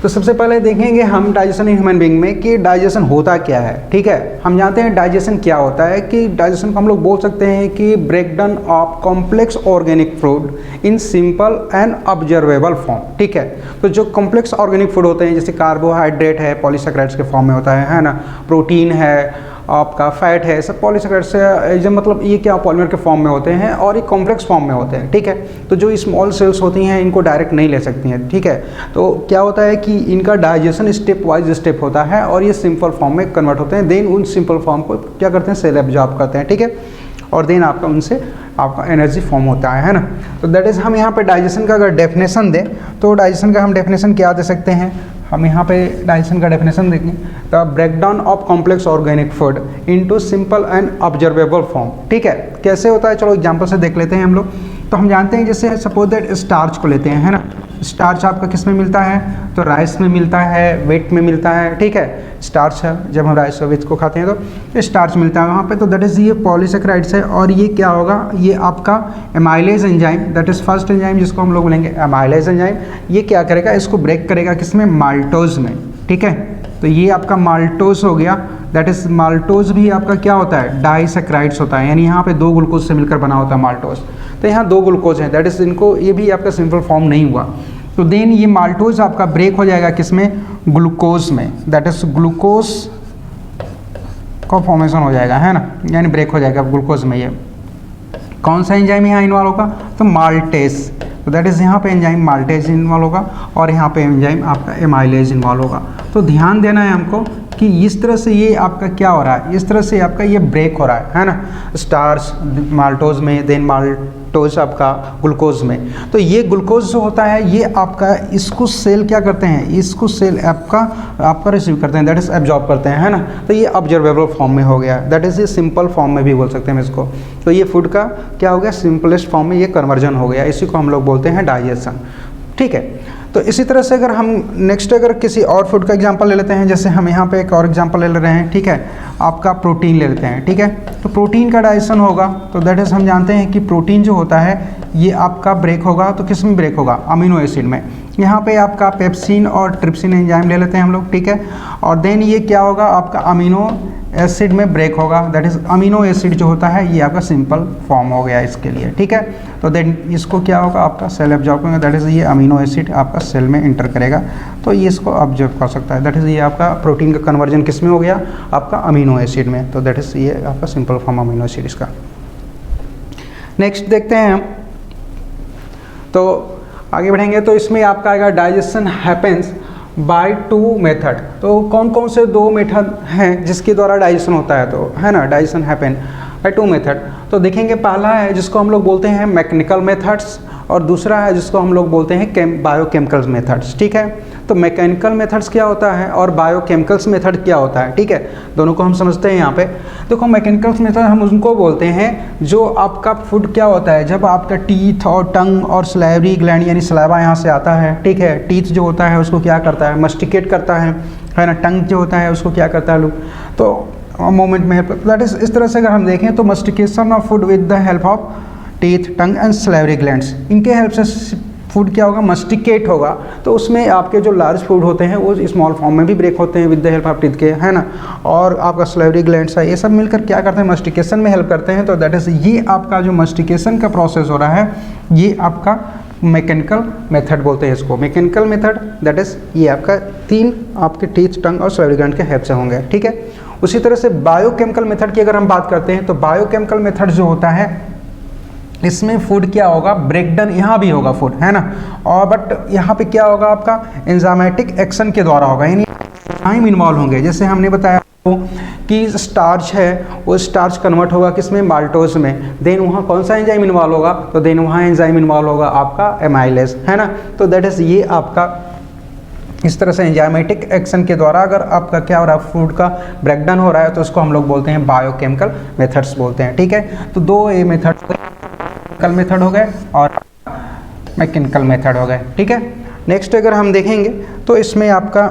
तो सबसे पहले देखेंगे हम डाइजेशन इन ह्यूमन बीइंग में कि डाइजेशन होता क्या है। ठीक है, हम जानते हैं डाइजेशन क्या होता है कि डाइजेशन को हम लोग बोल सकते हैं कि breakdown of complex organic food in simple and observable form. ठीक है, तो जो कॉम्प्लेक्स ऑर्गेनिक फूड होते हैं जैसे कार्बोहाइड्रेट है पॉलीसैकेराइड्स के फॉर्म में होता है ना, प्रोटीन है, आपका फैट है, सब पॉलीसैकेराइड से जब मतलब ये क्या पॉलीमर के फॉर्म में होते हैं और ये कॉम्प्लेक्स फॉर्म में होते हैं। ठीक है, तो जो स्मॉल सेल्स होती हैं इनको डायरेक्ट नहीं ले सकती हैं। ठीक है, तो क्या होता है कि इनका डाइजेशन स्टेप वाइज स्टेप होता है और ये सिंपल फॉर्म में कन्वर्ट होते हैं। देन उन सिंपल फॉर्म को क्या करते हैं, सेल एब्जॉर्ब करते हैं। ठीक है, और देन आपका उनसे आपका एनर्जी फॉर्म होता है ना। तो दैट इज़ हम यहाँ पे डाइजेशन का अगर डेफिनेशन दें तो डाइजेशन का हम डेफिनेशन क्या दे सकते हैं, हम यहाँ पे डाइजेशन का डेफिनेशन देखें the breakdown of complex organic food into simple and observable form. ठीक है, कैसे होता है, चलो एग्जांपल से देख लेते हैं हम लोग। तो हम जानते हैं जैसे सपोज दैट स्टार्च को लेते हैं, है ना। स्टार्च आपका किस में मिलता है, तो राइस में मिलता है, व्हीट में मिलता है। ठीक है, स्टार्च है, जब हम राइस और व्हीट को खाते हैं तो स्टार्च मिलता है वहाँ पे। तो दैट इज़ ये पॉलीसैकेराइड्स है और ये क्या होगा, ये आपका amylase enzyme, that is first enzyme जिसको हम लोग बोलेंगे एमाइलेज एंजाइम। ये क्या करेगा, इसको ब्रेक करेगा किसमें, माल्टोज में। ठीक है, तो ये आपका माल्टोज हो गया, दैट इज़ माल्टोज भी आपका क्या होता है, डाइसैकेराइड्स होता है, यानी यहाँ पे 2 ग्लूकोज से मिलकर बना होता है माल्टोज। तो यहाँ 2 ग्लूकोज हैं, दैट इज़ इनको ये भी आपका सिंपल फॉर्म नहीं हुआ। तो देन ये माल्टोज आपका ब्रेक हो जाएगा किसमें, ग्लूकोज में, दैट इज़ ग्लूकोज का फॉर्मेशन हो जाएगा, है ना, यानी ब्रेक हो जाएगा ग्लूकोज में। ये कौन सा एंजाइम यहाँ इन्वॉल्व होगा, तो माल्टेज, तो दैट इज़ यहाँ पे एंजाइम माल्टेज इन्वॉल्व होगा और यहाँ पे एंजाइम आपका एमाइलेज इन्वॉल्व होगा। तो ध्यान देना है हमको कि इस तरह से ये आपका क्या हो रहा है, इस तरह से आपका ये ब्रेक हो रहा है ना, स्टार्च माल्टोज में, देन माल्टोज आपका ग्लूकोज में। तो ये ग्लूकोज जो होता है ये आपका इसको सेल क्या करते हैं, इसको सेल आपका रिसीव करते हैं, दैट इज़ एब्जॉर्ब करते हैं, है ना। तो ये ऑब्जर्वेबल फॉर्म में हो गया, दैट इज़ ये सिंपल फॉर्म में भी बोल सकते हैं हम इसको। तो ये फूड का क्या हो गया, सिंपलेस्ट फॉर्म में ये कन्वर्जन हो गया, इसी को हम लोग बोलते हैं डाइजेशन। ठीक है, तो इसी तरह से अगर हम नेक्स्ट अगर किसी और फूड का एग्जांपल ले लेते हैं, जैसे हम यहाँ पे एक और एग्जांपल ले रहे हैं। ठीक है, आपका प्रोटीन ले लेते हैं। ठीक है, तो प्रोटीन का डाइजेशन होगा, तो दैट इज़ हम जानते हैं कि प्रोटीन जो होता है ये आपका ब्रेक होगा, तो किस में ब्रेक होगा, अमीनो एसिड में। यहाँ पे आपका पेप्सिन और ट्रिप्सिन एंजाइम ले लेते हैं हम लोग। ठीक है, और देन ये क्या होगा, आपका अमीनो एसिड में ब्रेक होगा, दैट इज़ अमीनो एसिड जो होता है ये आपका सिंपल फॉर्म हो गया इसके लिए। ठीक है, तो देन इसको क्या होगा, आपका सेल एब्जॉर्ब करेगा, दैट इज़ ये अमीनो एसिड आपका सेल में इंटर करेगा, तो ये इसको ऑब्जर्व कर सकता है। दैट इज़ ये आपका प्रोटीन का कन्वर्जन किस में हो गया, आपका अमीनो एसिड में। तो दैट इज़ ये आपका सिंपल फॉर्म अमीनो एसिड इसका। नेक्स्ट देखते हैं हम, तो आगे बढ़ेंगे तो इसमें आपका आएगा डाइजेशन हैपेंस बाय 2 मेथड। तो कौन कौन से 2 मेथड हैं जिसके द्वारा डाइजेशन होता है, तो है ना, डाइजेशन हैपन बाय 2 मेथड। तो देखेंगे पहला है जिसको हम लोग बोलते हैं मैकेनिकल मेथड्स और दूसरा है जिसको हम लोग बोलते हैं बायोकेमिकल मेथड्स। ठीक है, तो मैकेनिकल मेथड्स क्या होता है और बायोकेमिकल्स मेथड क्या होता है। ठीक है, दोनों को हम समझते हैं यहाँ पे। देखो मैकेनिकल मेथड हम उनको बोलते हैं जो आपका फूड क्या होता है, जब आपका टीथ और टंग और सलाइवरी ग्लैंड यानी सलाइवा यहाँ से आता है। ठीक है, टीथ जो होता है उसको क्या करता है, मस्टिकेट करता है ना। टंग जो होता है उसको क्या करता है लोग, तो मोमेंट में हेल्प, दैट इज इस तरह से अगर हम देखें तो mastication of food with the help of teeth, tongue and salivary glands, इनके हेल्प से फूड क्या होगा, मस्टिकेट होगा। तो उसमें आपके जो लार्ज फूड होते हैं वो स्मॉल फॉर्म में भी ब्रेक होते हैं with the help of teeth के, है ना। और आपका सलाइवरी ग्लैंड्स है, ये सब मिलकर क्या करते हैं, मस्टिकेशन में हेल्प करते हैं। तो दैट इज़ ये आपका जो मस्टिकेशन का प्रोसेस हो रहा है ये आपका मैकेनिकल मेथड बोलते हैं इसको। मैकेनिकल मेथड दैट इज़ ये आपका 3 आपके टीथ, टंग और सलाइवरी ग्लैंड के हेल्प से होंगे। ठीक है, उसी तरह से बायोकेमिकल मेथड की अगर हम बात करते हैं तो बायोकेमिकल मेथड जो होता है इसमें फूड क्या होगा, ब्रेकडाउन यहाँ भी होगा फूड, है ना। और बट यहाँ पे क्या होगा, आपका एंजाइमेटिक एक्शन के द्वारा होगा, यानी एंजाइम इन्वॉल्व होंगे। जैसे हमने बताया कि स्टार्च है वो स्टार्च कन्वर्ट होगा किसमें, माल्टोज में। देन वहाँ कौन सा एंजाइम इन्वॉल्व होगा, तो देन वहाँ एंजाइम इन्वॉल्व होगा आपका एमाइलेज, है ना। तो दैट इज़ ये आपका इस तरह से एंजाइमेटिक एक्शन के द्वारा अगर आपका क्या हो रहा है, फूड का ब्रेकडाउन हो रहा है, तो उसको हम लोग बोलते हैं बायोकेमिकल मेथड्स बोलते हैं। ठीक है, तो 2 ये मेथड हो गए और मैकेनिकल मेथड हो गए। ठीक है, नेक्स्ट अगर हम देखेंगे तो इसमें आपका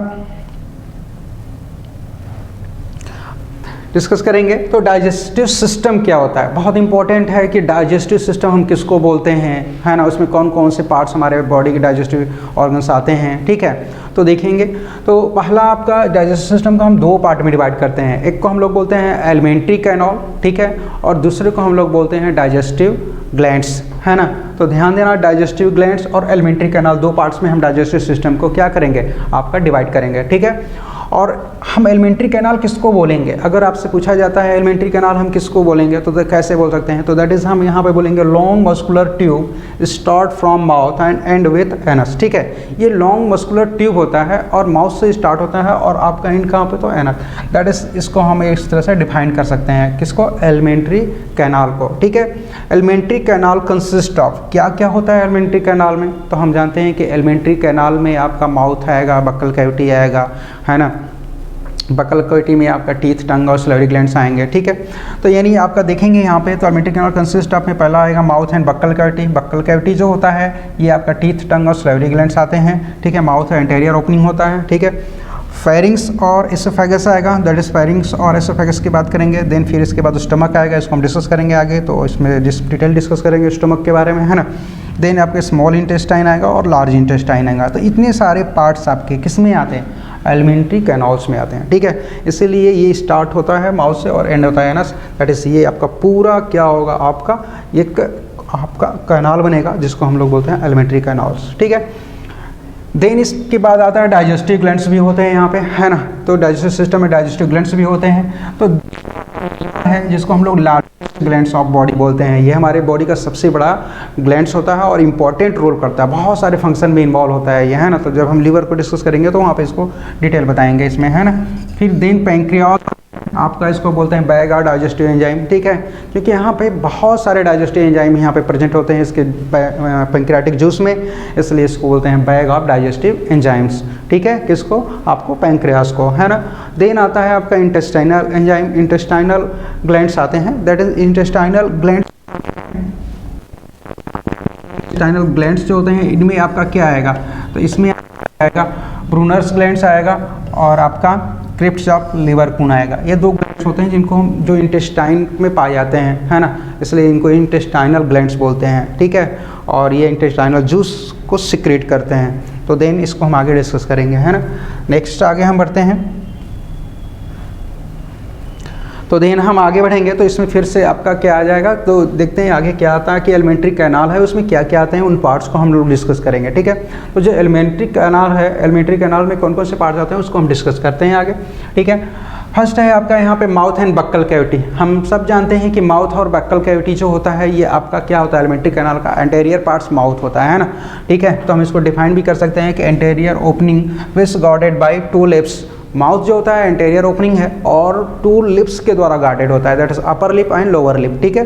डिस्कस करेंगे तो डाइजेस्टिव सिस्टम क्या होता है। बहुत इंपॉर्टेंट है कि डाइजेस्टिव सिस्टम हम किसको बोलते हैं, है ना, उसमें कौन कौन से पार्ट्स हमारे बॉडी के डाइजेस्टिव ऑर्गन्स आते हैं। ठीक है, तो देखेंगे। तो पहला आपका डाइजेस्टिव सिस्टम को हम दो पार्ट में डिवाइड करते हैं, एक को हम लोग बोलते हैं एलिमेंट्री कैनाल, ठीक है, और दूसरे को हम लोग बोलते हैं डाइजेस्टिव ग्लैंड्स, है ना। तो ध्यान देना, डाइजेस्टिव ग्लैंड्स और एलिमेंट्री कैनाल दो पार्ट्स में हम डाइजेस्टिव सिस्टम को क्या करेंगे, आपका डिवाइड करेंगे, ठीक है। और हम एलिमेंट्री कैनाल किसको बोलेंगे, अगर आपसे पूछा जाता है एलिमेंट्री कैनाल हम किसको बोलेंगे, तो कैसे बोल सकते हैं, तो दैट इज़ हम यहाँ पे बोलेंगे long muscular tube start from mouth and and with anus, ठीक है। ये लॉन्ग मस्कुलर ट्यूब होता है और माउथ से स्टार्ट होता है और आपका एंड कहाँ पे, तो एनस। दैट इज़, इसको हम इस तरह से डिफाइन कर सकते हैं, किसको, एलिमेंट्री कैनाल को, ठीक है। एलिमेंट्री कैनाल कंसिस्ट ऑफ, क्या क्या होता है एलिमेंट्री कैनाल में, तो हम जानते हैं कि एलिमेंट्री कैनाल में आपका माउथ आएगा, बक्कल कैविटी आएगा, है ना। बक्कल कैविटी में आपका टीथ, टंग और सैलिवरी ग्लैंड्स आएंगे, ठीक है। तो यानी आपका देखेंगे यहाँ पे, तो एलिमेंट्री कैनाल कंसिस्ट ऑफ में पहला आएगा mouth and buccal cavity. Buccal cavity जो होता है ये आपका टीथ, टंग और सैलिवरी ग्लैंड्स आते हैं, ठीक है। माउथ एंटीरियर ओपनिंग होता है, ठीक है। फेरिंग्स और एसोफेगस आएगा, दैट इज फेरिंग्स और एसोफेगस की बात करेंगे। देन फिर इसके बाद स्टमक आएगा, इसको हम डिस्कस करेंगे आगे, तो इसमें डिटेल डिस्कस करेंगे स्टमक के बारे में, है ना। देन आपके स्मॉल इंटेस्टाइन आएगा और लार्ज इंटेस्टाइन आएगा। तो इतने सारे पार्ट्स आपके किस में आते हैं, एलिमेंट्री कैनाल्स में आते हैं, ठीक है। इसीलिए ये स्टार्ट होता है माउथ से और एंड होता है एनस, दैट इज ये आपका पूरा क्या होगा, आपका एक आपका कैनाल बनेगा जिसको हम लोग बोलते हैं एलिमेंट्री कैनाल्स, ठीक है। देन इसके बाद आता है डाइजेस्टिव ग्लैंड्स भी होते हैं यहाँ पे, है ना। तो डाइजेस्टिव सिस्टम में डाइजेस्टिव ग्लैंड्स भी होते हैं, तो है जिसको हम लोग लार्जेस्ट ग्लैंड्स ऑफ बॉडी बोलते हैं। ये हमारे बॉडी का सबसे बड़ा ग्लैंड्स होता है और इम्पॉर्टेंट रोल करता है, बहुत सारे फंक्शन में इन्वॉल्व होता है ये, है ना। तो जब हम लीवर को डिस्कस करेंगे तो वहाँ पे इसको डिटेल बताएंगे इसमें, है ना। फिर देन पैंक्रियास, आपका इसको बोलते हैं बैग और डाइजेस्टिव एंजाइम, ठीक है, क्योंकि यहाँ पे बहुत सारे डाइजेस्टिव एंजाइम यहाँ पे प्रेजेंट होते हैं इसके पैंक्रियाटिक जूस में, इसलिए इसको बोलते हैं बैग ऑफ डाइजेस्टिव एंजाइम्स, ठीक है। किसको, आपको पैंक्रियास को, है ना। देन आता है आपका इंटेस्टाइनल एंजाइम, इंटेस्टाइनल ग्लैंड्स आते हैं, that is intestinal glands. Intestinal glands जो होते हैं इनमें आपका क्या आएगा, तो इसमें आएगा ब्रूनर्स ग्लैंड्स आएगा और आपका क्रिप्ट्स ऑफ लिवरपून आएगा। ये दो ग्लैंड्स होते हैं जिनको हम जो इंटेस्टाइन में पाए जाते हैं, है ना, इसलिए इनको इंटेस्टाइनल ग्लैंड्स बोलते हैं, ठीक है। और ये इंटेस्टाइनल जूस को सिक्रेट करते हैं। तो देन इसको हम आगे डिस्कस करेंगे, है ना। नेक्स्ट आगे हम बढ़ते हैं, तो देन हम आगे बढ़ेंगे तो इसमें फिर से आपका क्या आ जाएगा, तो देखते हैं आगे क्या आता है कि एलिमेंट्री कैनाल है उसमें क्या क्या आते हैं, उन पार्ट्स को हम लोग डिस्कस करेंगे, ठीक है। तो जो एलिमेंट्री कैनाल है, एलिमेंट्री कैनाल में कौन कौन से पार्ट्स आते हैं उसको हम डिस्कस करते हैं आगे, ठीक है। फर्स्ट है आपका यहाँ पे माउथ एंड बक्कल कैविटी। हम सब जानते हैं कि माउथ और बक्कल कैविटी जो होता है ये आपका क्या होता है, एलिमेंट्री कैनाल का एंटीरियर पार्ट्स माउथ होता है ना, ठीक है। तो हम इसको डिफाइन भी कर सकते हैं कि anterior opening which guarded by two lips. Mouth जो होता है एंटीरियर ओपनिंग है और टू लिप्स के द्वारा गार्डेड होता है, that is upper lip and lower lip, ठीक है।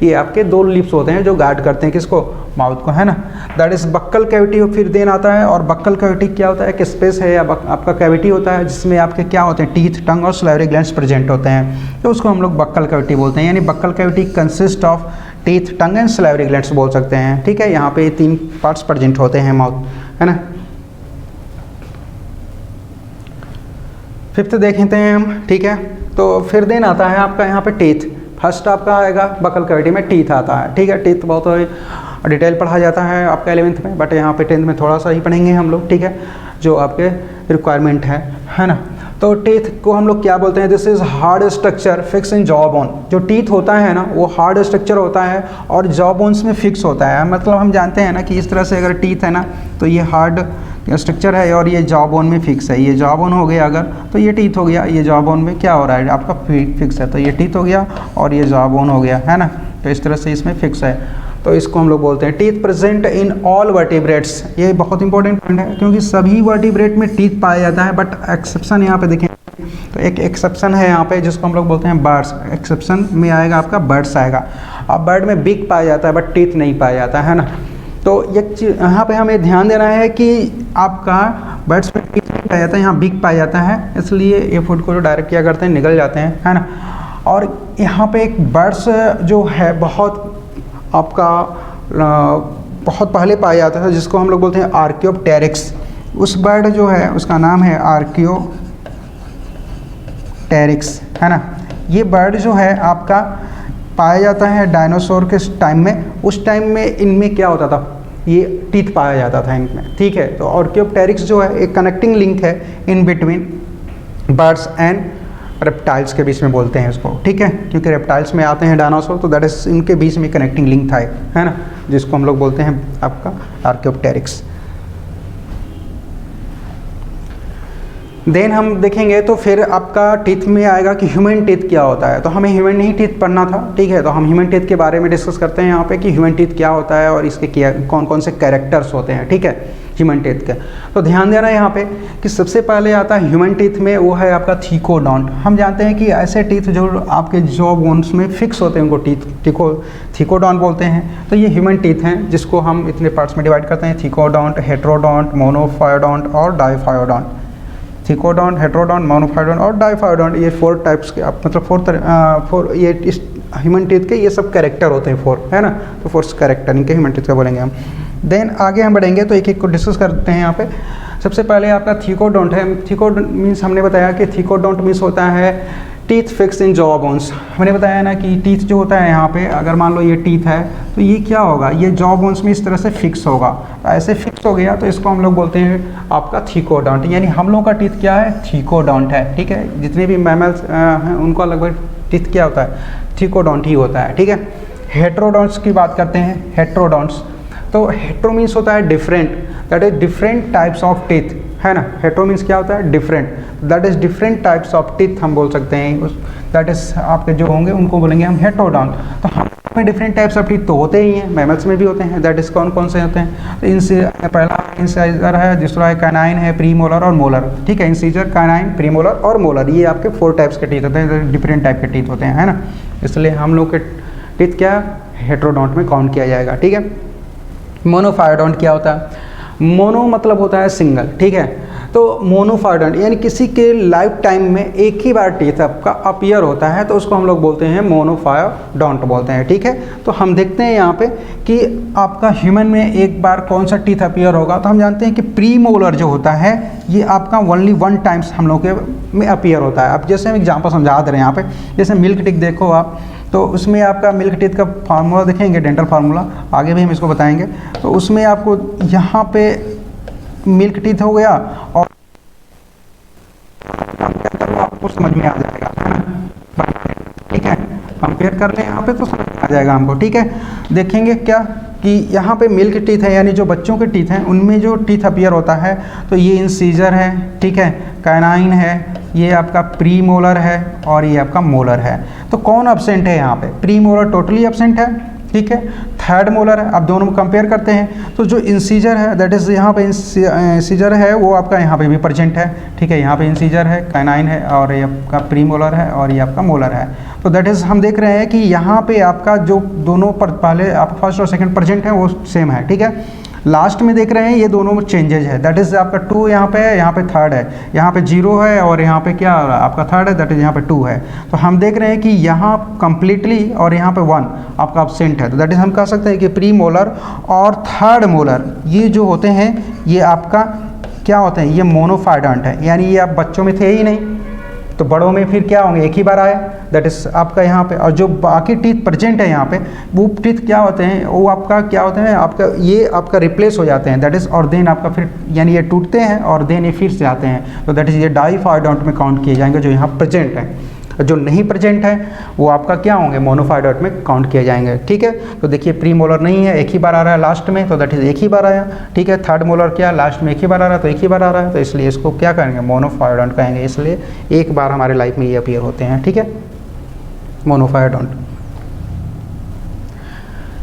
ये आपके दो लिप्स होते हैं जो गार्ड करते हैं किसको, माउथ को, है ना। दैट इज बक्कल कैविटी फिर देन आता है। और बक्कल कैविटी क्या होता है, कि स्पेस है या आपका कैविटी होता है जिसमें आपके क्या होते हैं, टीथ, टंग और सैलिवरी ग्लैंड्स प्रेजेंट होते हैं, तो उसको हम लोग बक्कल कैविटी बोलते हैं। यानी buccal cavity consist of teeth, tongue and salivary glands बोल सकते हैं, ठीक है। यहाँ पे तीन पार्ट्स प्रेजेंट होते हैं माउथ, है ना। फिफ्थ देखते हैं हम, ठीक है। तो फिर देन आता है आपका यहाँ पे टीथ। फर्स्ट आपका आएगा बक्कल कैविटी में टीथ आता है, ठीक है। टीथ बहुत डिटेल पढ़ा जाता है आपका 11th में, बट यहाँ पे 10th में थोड़ा सा ही पढ़ेंगे हम लोग, ठीक है, जो आपके रिक्वायरमेंट है ना। तो टीथ को हम लोग क्या बोलते हैं, this is hard structure fix in jaw bone. जो टीथ होता है ना वो हार्ड स्ट्रक्चर होता है और जॉ बोन्स में फिक्स होता है। मतलब हम जानते हैं ना कि इस तरह से अगर टीथ है ना तो ये हार्ड स्ट्रक्चर है और ये जॉ बोन में फिक्स है। ये जॉ बोन हो गया अगर, तो ये टीथ हो गया। ये जॉ बोन में क्या हो रहा है, आपका फिक्स है, तो ये टीथ हो गया और ये जॉ बोन हो गया, है ना। तो इस तरह से इसमें फिक्स है, तो इसको हम लोग बोलते हैं teeth present in all vertebrates. ये बहुत इंपॉर्टेंट पॉइंट है क्योंकि सभी वर्टिब्रेट में टीथ पाया जाता है, बट एक्सेप्शन यहाँ पे देखें तो एक एक्सेप्शन है यहाँ पे जिसको हम लोग बोलते हैं बर्ड्स। एक्सेप्शन में आएगा आपका बर्ड्स आएगा। अब बर्ड में बिग पाया जाता है बट टीथ नहीं पाया जाता है ना। तो एक चीज़ यहाँ पे हमें ध्यान देना है कि आपका बर्ड्स में टीथ नहीं पाया जाता है, यहाँ बिग पाया जाता है, इसलिए ये फूड को जो डायरेक्ट किया करते हैं निकल जाते हैं, है ना। और यहाँ पे एक बर्ड्स जो है बहुत आपका बहुत पहले पाया जाता था जिसको हम लोग बोलते हैं आर्कियोप्टेरिक्स। उस बर्ड जो है उसका नाम है आर्कियोप्टेरिक्स, है ना। ये बर्ड जो है आपका पाया जाता है डायनासोर के टाइम में। उस टाइम में इनमें क्या होता था, ये टीथ पाया जाता था इनमें, ठीक है। तो आर्कियोप्टेरिक्स जो है एक कनेक्टिंग लिंक है in between birds and reptiles के बीच में बोलते हैं इसको, ठीक है, क्योंकि रेप्टाइल्स में आते हैं डायनासोर, तो दैट इज इनके बीच में कनेक्टिंग लिंक था एक, है ना, जिसको हम लोग बोलते हैं आपका आर्कियोप्टेरिक्स। देन हम देखेंगे तो फिर आपका टीथ में आएगा कि ह्यूमन टीथ क्या होता है। तो हमें ह्यूमन ही टीथ पढ़ना था, ठीक है। तो हम ह्यूमन टीथ के बारे में डिस्कस करते हैं यहाँ पे कि ह्यूमन टीथ क्या होता है और इसके क्या कौन कौन से कैरेक्टर्स होते हैं, ठीक है, ह्यूमन टीथ के। तो ध्यान देना यहाँ पे कि सबसे पहले आता है ह्यूमन टीथ में, वो है आपका थीकोडॉन्ट। हम जानते हैं कि ऐसे टीथ जो आपके जॉ बोन्स में फिक्स होते हैं उनको थीकोडॉन्ट बोलते हैं। तो ये ह्यूमन टीथ हैं जिसको हम इतने पार्ट्स में डिवाइड करते हैं, थीकोडॉन्ट, हेट्रोडॉन्ट, मोनोफायोडॉन्ट और डाइफायोडॉन्ट। थीकोडॉन्ट, हेट्रोडॉन्ट, मोनोफायोडॉन्ट और डाइफायोडॉन्ट, ये 4 टाइप्स के मतलब 4 ये इस ह्यूमन टीथ के ये सब कैरेक्टर होते हैं 4, है ना। तो 4 कैरेक्टर इनके ह्यूमन टीथ का बोलेंगे हम। देन आगे हम बढ़ेंगे तो एक एक को डिस्कस करते हैं यहाँ पे। सबसे पहले आपका थीकोडॉन्ट है। थीकोडॉन्ट मीन्स हमने बताया कि थीकोडॉन्ट मीन्स होता है teeth fix in jaw bones. हमने बताया ना कि टीथ जो होता है यहाँ पे, अगर मान लो ये टीथ है तो ये क्या होगा, ये जॉ बोन्स में इस तरह से फिक्स होगा। ऐसे फिक्स हो गया तो इसको हम लोग बोलते हैं आपका थीकोडॉन्ट, यानी हम लोग का टीथ क्या है, थीकोडॉन्ट है, ठीक है। जितने भी मैमल्स हैं उनका लगभग टीथ क्या होता है, थीकोडॉन्ट ही होता है, ठीक है। हेट्रोडॉन्ट्स की बात करते हैं, हेट्रोडॉन्ट्स। तो हेट्रो मीन्स होता है different, that is different types of teeth, है ना। हेट्रो मीन्स क्या होता है, different, that is different types of teeth हम बोल सकते हैं उस, दैट इज आपके जो होंगे उनको बोलेंगे हम हेट्रोडॉन्ट। तो हमें डिफरेंट टाइप्स ऑफ टीथ तो होते ही हैं, मैमल्स में भी होते हैं, दैट इज कौन कौन से होते हैं। तो इनसे पहला इंसाइजर है, दूसरा है कैनाइन है, प्रीमोलर और मोलर, ठीक है। इंसीजर, कैनाइन, प्रीमोलर और मोलर, ये आपके 4 टाइप्स के टीथ होते हैं, डिफरेंट टाइप के टीथ होते हैं, है ना। इसलिए हम लोग के टीथ क्या हेट्रोडॉन्ट में काउंट किया जाएगा, ठीक है। मोनोफायोडॉन्ट क्या होता है, मोनो मतलब होता है सिंगल, ठीक है। तो मोनोफायोडॉन्ट यानी किसी के लाइफ टाइम में एक ही बार टीथ आपका अपीयर होता है तो उसको हम लोग बोलते हैं मोनोफायोडॉन्ट बोलते हैं, ठीक है। तो हम देखते हैं यहाँ पे कि आपका ह्यूमन में एक बार कौन सा टीथ अपीयर होगा। तो हम जानते हैं कि प्रीमोलर जो होता है ये आपका ओनली 1 टाइम्स हम लोग के में अपीयर होता है। अब जैसे हम एग्जाम्पल समझा दे रहे हैं यहाँ पे, जैसे मिल्क टीथ देखो आप, तो उसमें आपका मिल्क टीथ का फार्मूला देखेंगे, डेंटल फार्मूला, आगे भी हम इसको बताएंगे। तो उसमें आपको यहाँ पे मिल्क टीथ हो गया और आपको समझ में आ जाएगा, ठीक है। कंपेयर कर लें यहाँ पे तो समझ में आ जाएगा हमको, ठीक है। देखेंगे क्या कि यहाँ पे मिल्क टीथ है, यानी जो बच्चों के टीथ हैं उनमें जो टीथ अपीयर होता है तो ये इंसीजर है, ठीक है, कैनाइन है, ये आपका प्रीमोलर है और ये आपका मोलर है। तो कौन एब्सेंट है यहाँ पे, प्रीमोलर टोटली एब्सेंट है, ठीक है। थर्ड मोलर है। अब दोनों कंपेयर करते हैं तो जो इंसीजर है दैट इज़ यहाँ पे इंसीजर है वो आपका यहाँ पे भी प्रेजेंट है, ठीक है। यहाँ पे इंसीजर है, कैनाइन है और ये आपका प्रीमोलर है और ये आपका मोलर है। तो दैट इज़ हम देख रहे हैं कि यहाँ पे आपका जो दोनों पर पहले आप फर्स्ट और सेकंड प्रेजेंट है वो सेम है, ठीक है। लास्ट में देख रहे हैं ये दोनों में चेंजेज है, दैट इज़ आपका 2 यहाँ पे है, यहाँ पे थर्ड है, यहाँ पे 0 है और यहाँ पे क्या आपका थर्ड है, दैट इज़ यहाँ पे 2 है। तो हम देख रहे हैं कि यहाँ कंप्लीटली और यहाँ पे 1 आपका एब्सेंट है। तो दैट इज़ हम कह सकते हैं कि प्री मोलर और थर्ड मोलर ये जो होते हैं ये आपका क्या होते हैं, ये मोनोफायोडॉन्ट है, यानी ये आप बच्चों में थे ही नहीं तो बड़ों में फिर क्या होंगे, एक ही बार आए, दैट इज़ आपका यहाँ पे। और जो बाकी टीथ प्रेजेंट है यहाँ पे वो टीथ क्या होते हैं, वो आपका क्या होते हैं, आपका ये आपका रिप्लेस हो जाते हैं, दैट इज़, और देन आपका फिर यानी ये टूटते हैं और देन ये फिर से आते हैं। तो दैट इज़ ये डाइफायोडॉन्ट में काउंट किए जाएंगे जो यहाँ प्रेजेंट है। जो नहीं प्रेजेंट है वो आपका क्या होंगे, मोनोफायोडॉन्ट में काउंट किए जाएंगे, ठीक है। तो देखिए प्री मोलर नहीं है, एक ही बार आ रहा है लास्ट में, तो दैट इज़ एक ही बार आया, ठीक है। थर्ड मोलर क्या लास्ट में एक ही बार आ रहा है, तो एक ही बार आ रहा है, तो इसलिए इसको क्या कहेंगे, मोनोफायोडॉन्ट कहेंगे। इसलिए एक बार हमारे लाइफ में ये अपीयर होते हैं, ठीक है, मोनोफायोडॉन्ट।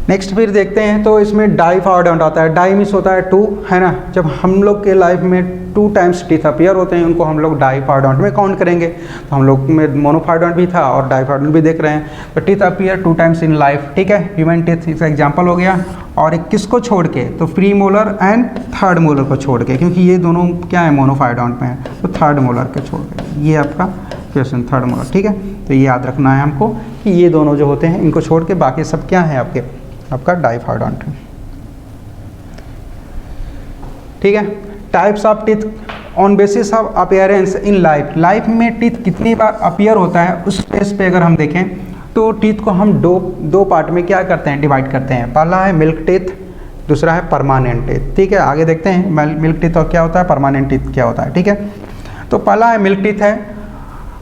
नेक्स्ट फिर देखते हैं तो इसमें डाइफायोडॉन्ट आता है। डाई मीन्स होता है 2, है ना। जब हम लोग के लाइफ में 2 टाइम्स टीथ अपीयर होते हैं उनको हम लोग डाइफायोडॉन्ट में काउंट करेंगे। तो हम लोग में मोनोफायोडॉन्ट भी था और डाइफायोडॉन्ट भी देख रहे हैं। तो teeth appear 2 times in life, ठीक है। ह्यूमन टीथ इसका एग्जाम्पल हो गया। और एक किसको छोड़ के, तो pre molar and third molar को छोड़ के, क्योंकि ये दोनों क्या है, मोनोफायोडॉन्ट में है, तो थर्ड मोलर के छोड़ के ये आपका क्वेश्चन थर्ड मोलर, ठीक है। तो ये याद रखना है हमको कि ये दोनों जो होते हैं इनको छोड़ के बाकी सब क्या है आपका डाइफायोडॉन्ट, ठीक है। Types of teeth on basis of appearance in life में टीथ कितनी बार अपीयर होता है उस बेस पे अगर हम देखें तो टीथ को हम दो पार्ट में क्या करते हैं, डिवाइड करते हैं। पहला है मिल्क टीथ, दूसरा है परमानेंट टीथ। ठीक है, आगे देखते हैं मिल्क टीथ और क्या होता है, परमानेंट टीथ क्या होता है। ठीक है, तो पहला है मिल्क टीथ है,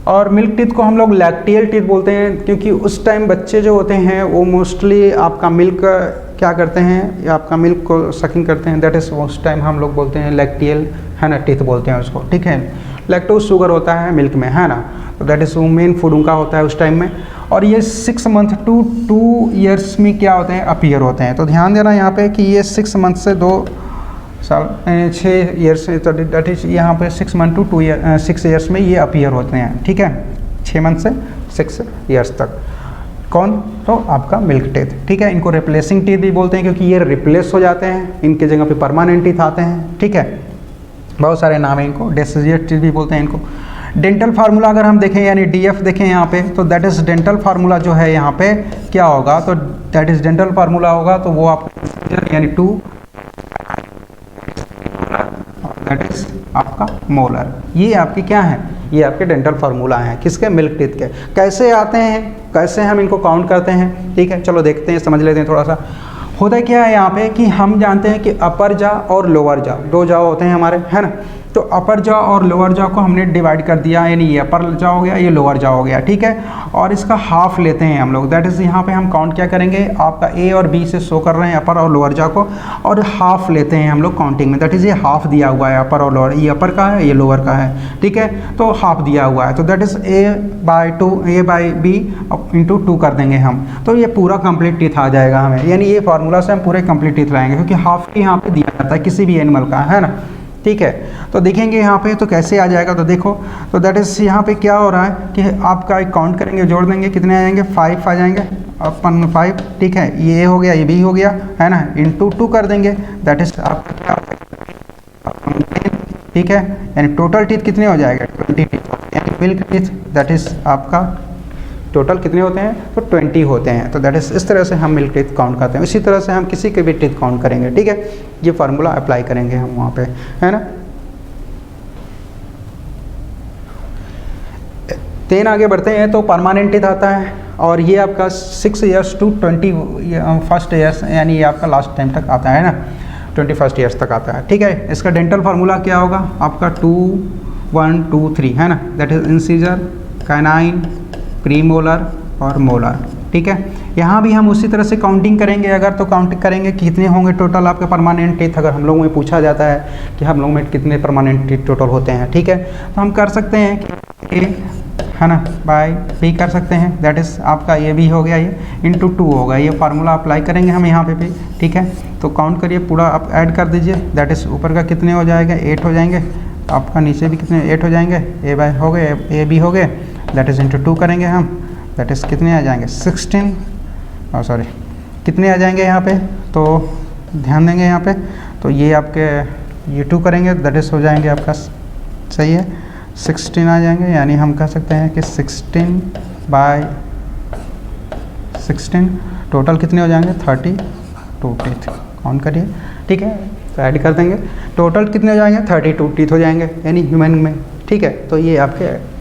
और मिल्क टीथ को हम लोग लैक्टियल टीथ बोलते हैं, क्योंकि उस टाइम बच्चे जो होते हैं वो मोस्टली आपका मिल्क क्या करते हैं, या आपका मिल्क को सकिंग करते हैं, दैट इज़ उस टाइम हम लोग बोलते हैं लैक्टियल, है ना, टीथ बोलते हैं उसको। ठीक है, लैक्टोज शुगर होता है मिल्क में, है ना, तो दैट इज़ वो मेन फूड उनका होता है उस टाइम में। और ये 6 मंथ टू 2 ईयर्स में क्या होते हैं, अपीयर होते हैं। तो ध्यान देना यहाँ पे कि ये 6 मंथ से 2 साल 6 ईयर्स से, तो दैट इज यहाँ पे 6 मंथ टू 6 ईयर्स में ये अपीयर होते हैं। ठीक है, 6 मंथ से 6 ईयर्स तक। कौन, तो आपका मिल्क टीथ। ठीक है, इनको रिप्लेसिंग टीथ भी बोलते हैं, क्योंकि ये रिप्लेस हो जाते हैं, इनके जगह पे परमानेंट टीथ आते हैं। ठीक है, बहुत सारे नाम है इनको, डेसिजियस टीथ भी बोलते हैं इनको। डेंटल फार्मूला अगर हम देखें, यानी DF देखें यहाँ पे, तो दैट इज़ डेंटल फार्मूला जो है यहाँ पे क्या होगा, तो दैट इज़ डेंटल फार्मूला होगा, तो वो आप यानी 2, दैट इज आपका मोलर। ये आपकी क्या है, ये आपके डेंटल फार्मूला हैं, किसके, मिल्क टीथ के। कैसे आते हैं, कैसे हम इनको काउंट करते हैं, ठीक है, चलो देखते हैं, समझ लेते हैं थोड़ा सा। होता क्या है यहाँ पे कि हम जानते हैं कि अपर जा और लोअर जा, 2 जा होते हैं हमारे, है ना। तो अपर जा और लोअर जा को हमने डिवाइड कर दिया, यानी ये अपर जा हो गया, ये लोअर जा हो गया। ठीक है, और इसका हाफ लेते हैं हम लोग, दैट इज़ यहाँ पे हम काउंट क्या करेंगे, आपका A और B से शो कर रहे हैं अपर और लोअर जा को, और हाफ लेते हैं हम लोग काउंटिंग में, दैट इज़ ये हाफ दिया हुआ है अपर और लोअर, ये अपर का है, ये लोअर का है। ठीक है, तो हाफ दिया हुआ है, तो दैट इज़ A/B इंटू 2 कर देंगे हम, तो ये पूरा कंप्लीट टीथ आ जाएगा हमें, यानी ये फार्मूला से हम पूरे कंप्लीट टीथ लाएंगे, क्योंकि हाफ यहाँ पे दिया जाता है किसी भी एनिमल का, है ना। ठीक है, तो देखेंगे यहाँ पे तो कैसे आ जाएगा, तो देखो, तो दैट इज़ यहाँ पे क्या हो रहा है कि आपका एक काउंट करेंगे, जोड़ देंगे, कितने आ जाएंगे, 5 आ जाएंगे, अपन 5। ठीक है, ये हो गया, ये भी हो गया, है ना, इंटू 2 कर देंगे, दैट इज आपका क्या, ठीक है, यानी टोटल टीथ कितने हो जाएगा, 20 टीथ, यानी मिल्क टीथ दैट इज आपका टोटल कितने होते हैं, तो 20 होते हैं। तो दैट इज इस तरह से हम मिल्क टीथ काउंट करते हैं, इसी तरह से हम किसी के भी टीथ काउंट करेंगे। ठीक है, ये फार्मूला अप्लाई करेंगे हम वहाँ पे, है ना। देन आगे बढ़ते हैं, तो परमानेंट टीथ आता है, और ये आपका 6 ईयर्स टू 21 ईयर्स, यानी ये आपका लास्ट टाइम तक आता है ना, 21 ईयर्स तक आता है। ठीक है, इसका डेंटल फार्मूला क्या होगा आपका, 2 1 2 3, है ना, that is incisor, canine, premolar और मोलर। ठीक है, यहाँ भी हम उसी तरह से काउंटिंग करेंगे, अगर तो काउंट करेंगे कि कितने होंगे टोटल आपके परमानेंट टीथ, अगर हम लोगों में पूछा जाता है कि हम लोग में कितने परमानेंट टीथ टोटल होते हैं। ठीक है, तो हम कर सकते हैं कि A, है ना, बाय B कर सकते हैं, दैट इज़ आपका ये भी हो गया, ये इंटू 2 होगा, ये फार्मूला अप्लाई करेंगे हम यहाँ पे भी। ठीक है, तो काउंट करिए, पूरा आप ऐड कर दीजिए, दैट इज़ ऊपर का कितने हो जाएगा, 8 हो जाएंगे, आपका नीचे भी कितने 8 हो जाएंगे, A बाय हो गए, A भी हो गए, दैट इज़ इंटू 2 करेंगे हम, दैट इज़ कितने आ जाएंगे, 16, और सॉरी कितने आ जाएंगे यहाँ पे, तो ध्यान देंगे यहाँ पे, तो ये आपके ये 2 करेंगे, दैट इज़ हो जाएंगे आपका, सही है, 16 आ जाएंगे, यानी हम कह सकते हैं कि 16/16 टोटल कितने हो जाएंगे, 32 टीथ, काउंट करिए। ठीक है, तो ऐड कर देंगे, टोटल कितने हो जाएंगे, 32 टीथ हो जाएंगे, यानी ह्यूमन में। ठीक है, तो ये आपके